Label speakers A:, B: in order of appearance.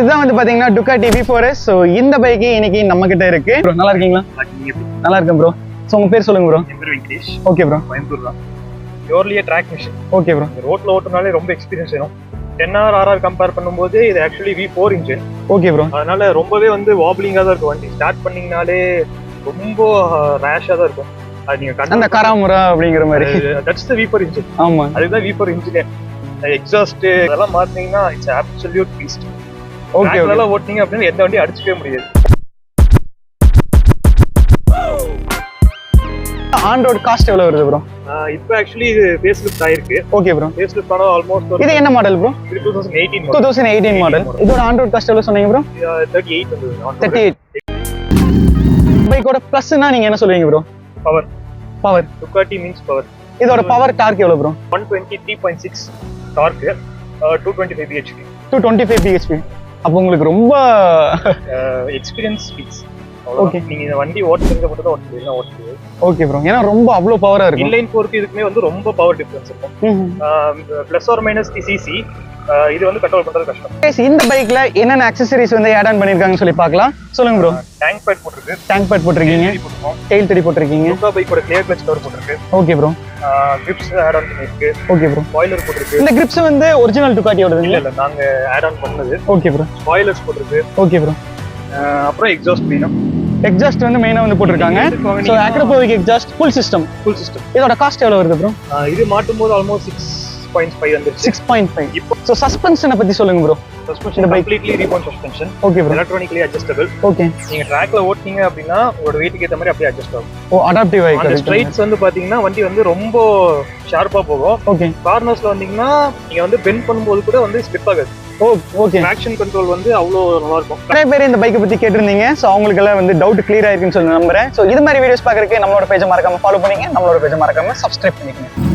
A: இதுதான் வந்து பாத்தீங்கன்னா Ducati V4S. ஸோ இந்த பைக் இன்னைக்கு நம்ம கிட்ட இருக்கு. ப்ரோ நல்லா இருக்கீங்களா? நல்லா இருக்கேன் ப்ரோ. ஸோ உங்க பேர் சொல்லுங்க ப்ரோ.
B: என் பேர் வெங்கடேஷ்.
A: Okay bro.
B: கோயம்புத்தூர் தான். Purely track machine.
A: Okay bro.
B: ரோட்ல ஓட்டுனாலே ரொம்ப எக்ஸ்பீரியன்ஸ் வேணும். 10R RR கம்பேர் பண்ணும்போது இது actually V4 engine.
A: Okay bro.
B: அதனால ரொம்பவே வந்து வாப்லிங்கா தான் இருக்கும் வண்டி. ஸ்டார்ட் பண்ணீங்கனாலே ரொம்ப ரேஷா தான் இருக்கும். அது நீங்க
A: அந்த கராமுரா அப்படிங்கிற மாதிரி.
B: That's the V4 engine.
A: ஆமா,
B: அதுதான் V4 இன்ஜின். எக்ஸாஸ்ட் அதெல்லாம் மாத்தினீங்கன்னா இட்ஸ் அப்சல்யூட் பீஸ்ட்.
A: ஓகே
B: அதெல்லாம் ஓட்டினீங்க அப்படின்னா எந்த வண்டி அடிச்சுக்கவே முடியாது.
A: ஆன் ரோட் காஸ்ட் எவ்வளவு வருது ப்ரோ?
B: இப்போ ஆக்சுவலி இது ஃபேஸ் லிஃப்ட் ஆயிருக்கு.
A: Okay bro.
B: ஃபேஸ் லிஃப்ட் ஆனா ஆல்மோஸ்ட்
A: இது என்ன மாடல் ப்ரோ?
B: 2018
A: மாடல். இதோட ஆன் ரோட் காஸ்ட் எவ்வளவு சொன்னீங்க ப்ரோ?
B: 38 வந்தது.
A: 38. பைக்கோட பிளஸ்னா நீங்க என்ன சொல்லுவீங்க bro? Power.
B: Ducati means power.
A: இதோட பவர் டார்க் எவ்வளவு ப்ரோ?
B: 123.6 torque, 225 bhp.
A: 225 bhp. அப்போ உங்களுக்கு ரொம்ப
B: எக்ஸ்பீரியன்ஸ் ஸ்பீட்ஸ்.
A: ஓகே.
B: நீங்க இந்த வண்டி ஓட்டுறதுக்கு மட்டும் தான் ஓட்டுறது.
A: Okay bro. ஏன்னா ரொம்ப அவ்வளவு பவரா இருக்கு.
B: இன்லைன் 4க்கு இதுக்குமே வந்து ரொம்ப பவர் டிஃபரன்ஸ் இருக்கும். பிளஸ் ஆர் மைனஸ் சிசி இது வந்து கண்ட்ரோல் பண்றது கஷ்டம்.
A: இந்த பைக்ல என்னென்ன அக்சஸரீஸ் வந்து ஆட் ஆன் பண்ணிருக்காங்கன்னு சொல்லி பார்க்கலாம். சொல்லுங்க ப்ரோ.
B: டேங்க் பேட் போட்டுருக்கு.
A: டேங்க் பேட் போட்டுருக்கீங்க. டெயில் த்ரீ போட்டுருக்கீங்க.
B: Ducati பைக்கோட கிளியர் கிளட்ச் கவர் போட்டுருக்கு.
A: Okay bro.
B: Grips add on பண்ணிருக்கு.
A: Okay bro.
B: ஸ்பாயிலர் போட்டுருக்கு.
A: இந்த கிரிப்ஸ் வந்து ஒரிஜினல் Ducatiயோடது
B: இல்ல நாங்க ஆட் ஆன் பண்ணது.
A: Okay bro.
B: ஸ்பாயிலர்ஸ் போட்டுருக்கு.
A: Okay bro.
B: அப்புறம் எக்ஸாஸ்ட் மெயினா.
A: எக்ஸாஸ்ட் வந்து மெயினா வந்து போட்டுருக்காங்க. So Akrapovic exhaust full system. இதோட காஸ்ட் எவ்வளவு வருது ப்ரோ?
B: இது மாட்டும்போது ஆல்மோஸ்ட் 6.5 வந்துருச்சு.
A: 6.5. இப்போ சோ சஸ்பென்ஷனை பத்தி சொல்லுங்க bro.
B: Suspension completely reborn suspension.
A: Okay bro.
B: Electronically adjustable.
A: Okay.
B: நீங்க ட்ராக்ல ஓட்டுனீங்க அப்படினா உங்களோட வெயிட்க்கு ஏத்த மாதிரி அப்படியே அட்ஜஸ்ட் ஆகும்.
A: ஓ அடாப்டிவ் ஆயிருக்கு.
B: அந்த ஸ்ட்ரைட்ஸ் வந்து பாத்தீங்கன்னா வண்டி வந்து ரொம்ப ஷார்ப்பா போகும்.
A: ஓகே.
B: கார்னர்ஸ்ல வந்தீங்கன்னா நீங்க வந்து பெண்ட் பண்ணும்போது கூட வந்து ஸ்லிப் ஆகாது.
A: ஓகே.
B: ட்ராக்ஷன் கண்ட்ரோல் வந்து அவ்வளோ நல்லா இருக்கும்.
A: நிறைய பேர் இந்த பைக்கை பத்தி கேட்டிருந்தீங்க. ஸோ அவங்களுக்கு எல்லாம் வந்து டவுட் கிளியர் ஆயிருக்குன்னு சொல்லி நம்புறேன். ஸோ இது மாதிரி வீடியோஸ் பார்க்கறதுக்கு நம்மளோட பேஜை மறக்காம ஃபாலோ பண்ணிங்க, நம்மளோட பேஜை மறக்காம சப்ஸ்கிரைப் பண்ணிக்கங்க.